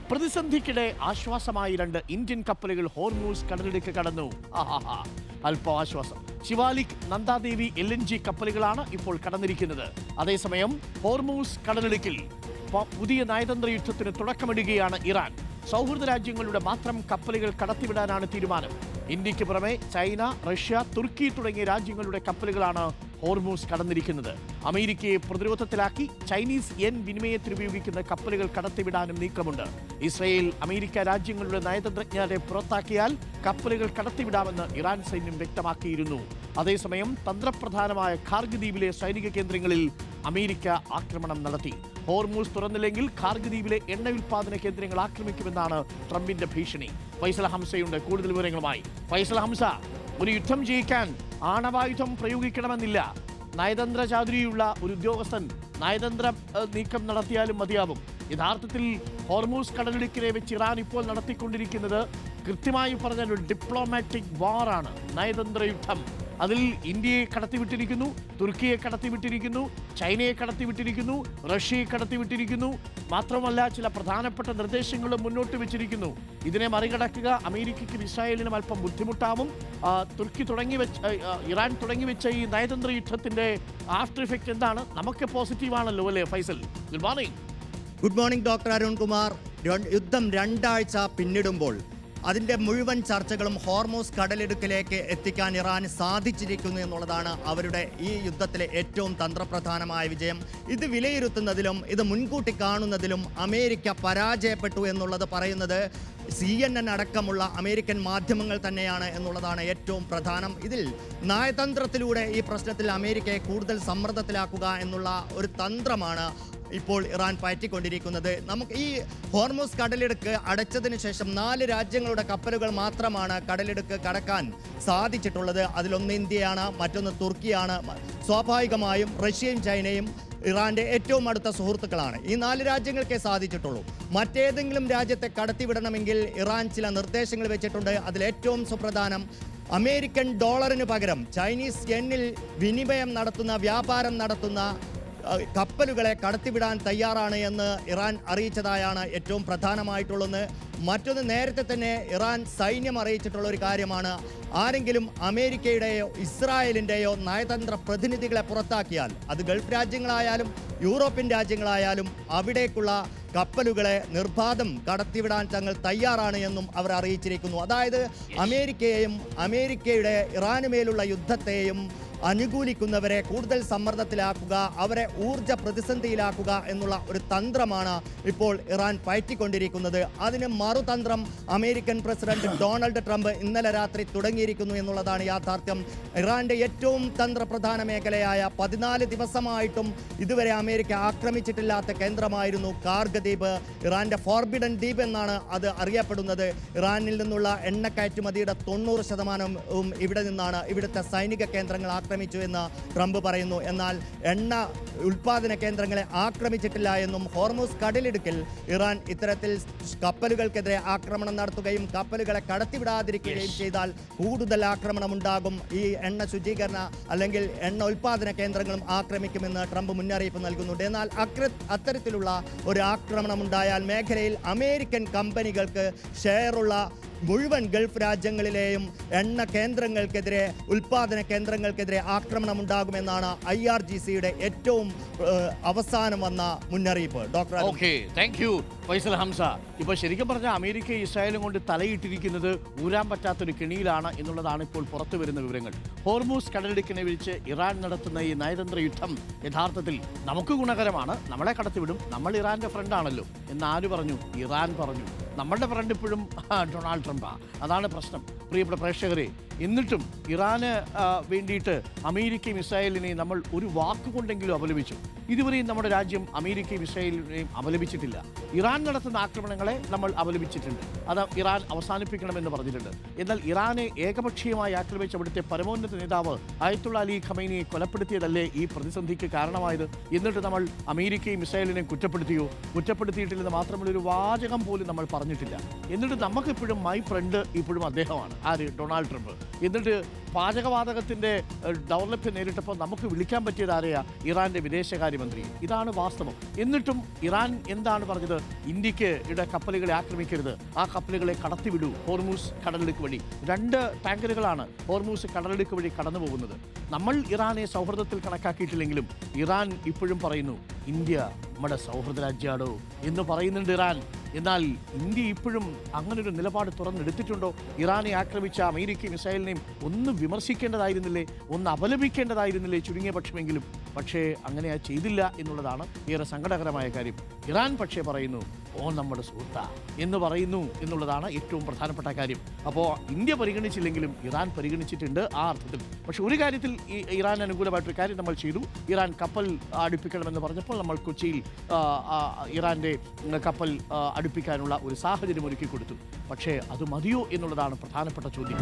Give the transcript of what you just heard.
പ്രതിസന്ധിക്കിടെ ആശ്വാസമായി 2 ഇന്ത്യൻ കപ്പലുകൾ ഹോർമൂസ് കടലിടുക്ക് കടന്നു. അല്പം ആശ്വാസം. ശിവാലിക്, നന്ദാദേവി LNG കപ്പലുകളാണ് ഇപ്പോൾ കടന്നിരിക്കുന്നത്. അതേസമയം ഹോർമൂസ് കടലിടുക്കിൽ പുതിയ നയതന്ത്ര യുദ്ധത്തിന് തുടക്കമിടുകയാണ് ഇറാൻ. സൗഹൃദ രാജ്യങ്ങളുടെ മാത്രം കപ്പലുകൾ കടത്തിവിടാനാണ് തീരുമാനം. ഇന്ത്യക്ക് പുറമെ ചൈന, റഷ്യ, തുർക്കി തുടങ്ങിയ രാജ്യങ്ങളുടെ കപ്പലുകളാണ് ഹോർമൂസ് കടന്നിരിക്കുന്നത്. അമേരിക്കയെ പ്രതിരോധത്തിലാക്കി ചൈനീസ് യെൻ വിനിമയത്തിനുപയോഗിക്കുന്ന കപ്പലുകൾ കടത്തിവിടാനും നീക്കമുണ്ട്. ഇസ്രയേൽ, അമേരിക്ക രാജ്യങ്ങളുടെ നയതന്ത്രജ്ഞരെ പുറത്താക്കിയാൽ കപ്പലുകൾ കടത്തിവിടാമെന്ന് ഇറാൻ സൈന്യം വ്യക്തമാക്കിയിരുന്നു. അതേസമയം തന്ത്രപ്രധാനമായ ഖാർഗ് ദ്വീപിലെ സൈനിക കേന്ദ്രങ്ങളിൽ അമേരിക്ക ആക്രമണം നടത്തി. ഹോർമൂസ് തുറന്നില്ലെങ്കിൽ ഖാർഗ് ദ്വീപിലെ എണ്ണ ഉൽപാദന കേന്ദ്രങ്ങൾ ആക്രമിക്കുമെന്നാണ് ട്രംപിന്റെ ഭീഷണി. ഫൈസൽ ഹംസയുണ്ട് കൂടുതൽ വിവരങ്ങളുമായി. ഫൈസൽ ഹംസ, ഒരു യുദ്ധം ജയിക്കാൻ ആണവായുധം പ്രയോഗിക്കണമെന്നില്ല. നയതന്ത്ര ചാതുരിയുള്ള ഒരു ഉദ്യോഗസ്ഥൻ നയതന്ത്ര നീക്കം നടത്തിയാലും മതിയാവും. യഥാർത്ഥത്തിൽ ഹോർമൂസ് കടലിടുക്കിനെ വെച്ച് ഇറാൻ ഇപ്പോൾ നടത്തിക്കൊണ്ടിരിക്കുന്നത് കൃത്യമായി പറഞ്ഞാൽ ഒരു ഡിപ്ലോമാറ്റിക് വാറാണ്, നയതന്ത്ര യുദ്ധം. അതിൽ ഇന്ത്യയെ കടത്തിവിട്ടിരിക്കുന്നു, തുർക്കിയെ കടത്തിവിട്ടിരിക്കുന്നു, ചൈനയെ കടത്തിവിട്ടിരിക്കുന്നു, റഷ്യയെ കടത്തിവിട്ടിരിക്കുന്നു. മാത്രമല്ല ചില പ്രധാനപ്പെട്ട നിർദ്ദേശങ്ങളും മുന്നോട്ട് വെച്ചിരിക്കുന്നു. ഇതിനെ മറികടക്കുക അമേരിക്കയ്ക്കും ഇസ്രായേലിനും അല്പം ബുദ്ധിമുട്ടാവും. ഇറാൻ തുടങ്ങിവെച്ച ഈ നയതന്ത്ര യുദ്ധത്തിന്റെ ആഫ്റ്റർ ഇഫക്റ്റ് എന്താണ്? നമുക്ക് പോസിറ്റീവാണല്ലോ അല്ലേ Faisal? Good morning. Good morning doctor Arunkumar. യുദ്ധം 2 ആഴ്ച പിന്നിടുമ്പോൾ അതിൻ്റെ മുഴുവൻ ചർച്ചകളും ഹോർമൂസ് കടലിടുക്കിലേക്ക് എത്തിക്കാൻ ഇറാന് സാധിച്ചിരിക്കുന്നു എന്നുള്ളതാണ് അവരുടെ ഈ യുദ്ധത്തിലെ ഏറ്റവും തന്ത്രപ്രധാനമായ വിജയം. ഇത് വിലയിരുത്തുന്നതിലും ഇത് മുൻകൂട്ടി കാണുന്നതിലും അമേരിക്ക പരാജയപ്പെട്ടു എന്നുള്ളത് പറയുന്നത് CNN അടക്കമുള്ള അമേരിക്കൻ മാധ്യമങ്ങൾ തന്നെയാണ് എന്നുള്ളതാണ് ഏറ്റവും പ്രധാനം. ഇതിൽ നയതന്ത്രത്തിലൂടെ ഈ പ്രശ്നത്തിൽ അമേരിക്കയെ കൂടുതൽ സമ്മർദ്ദത്തിലാക്കുക എന്നുള്ള ഒരു തന്ത്രമാണ് ഇപ്പോൾ ഇറാൻ പയറ്റിക്കൊണ്ടിരിക്കുന്നത്. നമുക്ക് ഈ ഹോർമൂസ് കടലിടുക്ക് അടച്ചതിന് ശേഷം 4 രാജ്യങ്ങളുടെ കപ്പലുകൾ മാത്രമാണ് കടലിടുക്ക് കടക്കാൻ സാധിച്ചിട്ടുള്ളത്. അതിലൊന്ന് ഇന്ത്യയാണ്, മറ്റൊന്ന് തുർക്കിയാണ്. സ്വാഭാവികമായും റഷ്യയും ചൈനയും ഇറാന്റെ ഏറ്റവും അടുത്ത സുഹൃത്തുക്കളാണ്. ഈ 4 രാജ്യങ്ങൾക്കേ സാധിച്ചിട്ടുള്ളൂ. മറ്റേതെങ്കിലും രാജ്യത്തെ കടത്തിവിടണമെങ്കിൽ ഇറാൻ ചില നിർദ്ദേശങ്ങൾ വെച്ചിട്ടുണ്ട്. അതിലേറ്റവും സുപ്രധാനം അമേരിക്കൻ ഡോളറിന് പകരം ചൈനീസ് യെന്നിൽ വിനിമയം നടത്തുന്ന, വ്യാപാരം നടത്തുന്ന കപ്പലുകളെ കടത്തിവിടാൻ തയ്യാറാണ് എന്ന് ഇറാൻ അറിയിച്ചതായാണ് ഏറ്റവും പ്രധാനമായിട്ടുള്ളത്. മറ്റൊന്ന്, നേരത്തെ തന്നെ ഇറാൻ സൈന്യം അറിയിച്ചിട്ടുള്ള ഒരു കാര്യമാണ്, ആരെങ്കിലും അമേരിക്കയുടെയോ ഇസ്രായേലിൻ്റെയോ നയതന്ത്ര പ്രതിനിധികളെ പുറത്താക്കിയാൽ, അത് ഗൾഫ് രാജ്യങ്ങളായാലും യൂറോപ്യൻ രാജ്യങ്ങളായാലും, അവിടേക്കുള്ള കപ്പലുകളെ നിർബാധം കടത്തിവിടാൻ തങ്ങൾ തയ്യാറാണ് എന്നും അവർ അറിയിച്ചിരിക്കുന്നു. അതായത് അമേരിക്കയെയും അമേരിക്കയുടെ ഇറാനുമേലുള്ള യുദ്ധത്തെയും അനുകൂലിക്കുന്നവരെ കൂടുതൽ സമ്മർദ്ദത്തിലാക്കുക, അവരെ ഊർജ്ജ പ്രതിസന്ധിയിലാക്കുക എന്നുള്ള ഒരു തന്ത്രമാണ് ഇപ്പോൾ ഇറാൻ പയറ്റിക്കൊണ്ടിരിക്കുന്നത്. അതിന് മറുതന്ത്രം അമേരിക്കൻ പ്രസിഡന്റ് ഡൊണാൾഡ് ട്രംപ് ഇന്നലെ രാത്രി തുടങ്ങിയിരിക്കുന്നു എന്നുള്ളതാണ് യാഥാർത്ഥ്യം. ഇറാന്റെ ഏറ്റവും തന്ത്രപ്രധാന മേഖലയായ 14 ദിവസമായിട്ടും ഇതുവരെ അമേരിക്ക ആക്രമിച്ചിട്ടില്ലാത്ത കേന്ദ്രമായിരുന്നു ഖാർഗ് ദ്വീപ്. ഇറാന്റെ ഫോർബിഡൻ ദ്വീപ് എന്നാണ് അത് അറിയപ്പെടുന്നത്. ഇറാനിൽ നിന്നുള്ള എണ്ണ കയറ്റുമതിയുടെ 90% ഇവിടെ നിന്നാണ്. ഇവിടുത്തെ സൈനിക കേന്ദ്രങ്ങൾ ആക്രമിച്ചു എന്ന് ട്രംപ് പറയുന്നു. എന്നാൽ എണ്ണ ഉൽപാദന കേന്ദ്രങ്ങളെ ആക്രമിച്ചിട്ടില്ല എന്നും ഹോർമൂസ് കടലിടുക്കിൽ ഇറാൻ ഇത്തരത്തിൽ കപ്പലുകൾക്കെതിരെ ആക്രമണം നടത്തുകയും കപ്പലുകളെ കടത്തിവിടാതിരിക്കുകയും ചെയ്താൽ കൂടുതൽ ആക്രമണം ഉണ്ടാകും, ഈ എണ്ണ ശുചീകരണ അല്ലെങ്കിൽ എണ്ണ ഉൽപാദന കേന്ദ്രങ്ങളും ആക്രമിക്കുമെന്ന് ട്രംപ് മുന്നറിയിപ്പ് നൽകുന്നുണ്ട്. എന്നാൽ അത്തരത്തിലുള്ള ഒരു ആക്രമണം ഉണ്ടായാൽ മേഖലയിൽ അമേരിക്കൻ കമ്പനികൾക്ക് ഷെയറുള്ള മുഴുവൻ ഗൾഫ് രാജ്യങ്ങളിലെയും എണ്ണ കേന്ദ്രങ്ങൾക്കെതിരെ, ഉൽപാദന കേന്ദ്രങ്ങൾക്കെതിരെ ആക്രമണം ഉണ്ടാകുമെന്നാണ് IRGCയുടെ ഏറ്റവും അവസാനം വന്ന മുന്നറിയിപ്പ്. Doctor thank you Faisal Hamza. ഇപ്പൊ ശരിക്കും പറഞ്ഞാൽ അമേരിക്ക ഇസ്രായേലും കൊണ്ട് തലയിട്ടിരിക്കുന്നത് ഊരാൻ പറ്റാത്തൊരു കെണിയിലാണ് എന്നുള്ളതാണ് ഇപ്പോൾ പുറത്തു വരുന്ന വിവരങ്ങൾ. ഹോർമൂസ് കടലിടുക്കിനെ വിളിച്ച് ഇറാൻ നടത്തുന്ന ഈ നയതന്ത്ര യുദ്ധം യഥാർത്ഥത്തിൽ നമുക്ക് ഗുണകരമാണ്, നമ്മളെ കടത്തിവിടും, നമ്മൾ ഇറാന്റെ ഫ്രണ്ടാണല്ലോ എന്ന് ആര് പറഞ്ഞു? ഇറാൻ പറഞ്ഞു. നമ്മളുടെ ഫ്രണ്ട് ഇപ്പോഴും ഡൊണാൾഡ് ട്രംപാണ്. അതാണ് പ്രശ്നം പ്രിയപ്പെട്ട പ്രേക്ഷകരെ. എന്നിട്ടും ഇറാന് വേണ്ടിയിട്ട് അമേരിക്കയും ഇസ്രായേലിനെയും നമ്മൾ ഒരു വാക്കുകൊണ്ടെങ്കിലും അപലപിച്ചു. ഇതുവരെയും നമ്മുടെ രാജ്യം അമേരിക്കയും ഇസ്രായേലിനെയും അപലപിച്ചിട്ടില്ല. ഇറാൻ നടത്തുന്ന ആക്രമണങ്ങളെ നമ്മൾ അപലപിച്ചിട്ടുണ്ട്, അത് ഇറാൻ അവസാനിപ്പിക്കണമെന്ന് പറഞ്ഞിട്ടുണ്ട്. എന്നാൽ ഇറാനെ ഏകപക്ഷീയമായി ആക്രമിച്ച അവിടുത്തെ പരമോന്നത നേതാവ് അയത്തുള്ള അലി ഖമൈനിയെ കൊലപ്പെടുത്തിയതല്ലേ ഈ പ്രതിസന്ധിക്ക് കാരണമായത്? എന്നിട്ട് നമ്മൾ അമേരിക്കയും ഇസ്രായേലിനെയും കുറ്റപ്പെടുത്തിയിട്ടില്ലെന്ന് മാത്രമല്ല ഒരു വാചകം പോലും നമ്മൾ പറഞ്ഞിട്ടില്ല. എന്നിട്ട് നമുക്കിപ്പോഴും മൈ ഫ്രണ്ട് ഇപ്പോഴും അദ്ദേഹമാണ്. ആര്? Donald Trump. എന്നിട്ട് പാചകവാതകത്തിൻ്റെ ദൗർലഭ്യം നേരിട്ടപ്പോൾ നമുക്ക് വിളിക്കാൻ പറ്റിയത് ആരെയാ? ഇറാൻ്റെ വിദേശകാര്യമന്ത്രി. ഇതാണ് വാസ്തവം. എന്നിട്ടും ഇറാൻ എന്താണ് പറഞ്ഞത്? ഇന്ത്യക്ക് ഇവിടെ കപ്പലുകളെ ആക്രമിക്കരുത്, ആ കപ്പലുകളെ കടത്തിവിടൂ ഹോർമൂസ് കടലിടുക്ക് വഴി. 2 ടാങ്കറുകളാണ് ഹോർമൂസ് കടലിടുക്ക് വഴി കടന്നു പോകുന്നത്. നമ്മൾ ഇറാനെ സൗഹൃദത്തിൽ കണക്കാക്കിയിട്ടില്ലെങ്കിലും ഇറാൻ ഇപ്പോഴും പറയുന്നു ഇന്ത്യ നമ്മുടെ സൗഹൃദ രാജ്യമാണോ എന്ന് പറയുന്നുണ്ട് ഇറാൻ. എന്നാൽ ഇന്ത്യ ഇപ്പോഴും അങ്ങനൊരു നിലപാട് തുറന്നെടുത്തിട്ടുണ്ടോ? ഇറാനെ ആക്രമിച്ച അമേരിക്കയും ഇസ്രായേലിനെയും ഒന്ന് വിമർശിക്കേണ്ടതായിരുന്നില്ലേ, ഒന്ന് അപലപിക്കേണ്ടതായിരുന്നില്ലേ ചുരുങ്ങിയ പക്ഷമെങ്കിലും? പക്ഷേ അങ്ങനെ ചെയ്തില്ല എന്നുള്ളതാണ് ഏറെ സങ്കടകരമായ കാര്യം. ഇറാൻ പക്ഷേ പറയുന്നു ഓ നമ്മുടെ സുഹൃത്ത എന്ന് പറയുന്നു എന്നുള്ളതാണ് ഏറ്റവും പ്രധാനപ്പെട്ട കാര്യം. അപ്പോൾ ഇന്ത്യ പരിഗണിച്ചില്ലെങ്കിലും ഇറാൻ പരിഗണിച്ചിട്ടുണ്ട് ആ അർത്ഥത്തിൽ. പക്ഷെ ഒരു കാര്യത്തിൽ ഈ ഇറാൻ അനുകൂലമായിട്ടൊരു കാര്യം നമ്മൾ ചെയ്തു. ഇറാൻ കപ്പൽ അടുപ്പിക്കണമെന്ന് പറഞ്ഞപ്പോൾ നമ്മൾ കൊച്ചിയിൽ ഇറാൻ്റെ കപ്പൽ അടുപ്പിക്കാനുള്ള ഒരു സാഹചര്യം ഒരുക്കി കൊടുത്തു. പക്ഷേ അത് മതിയോ എന്നുള്ളതാണ് പ്രധാനപ്പെട്ട ചോദ്യം.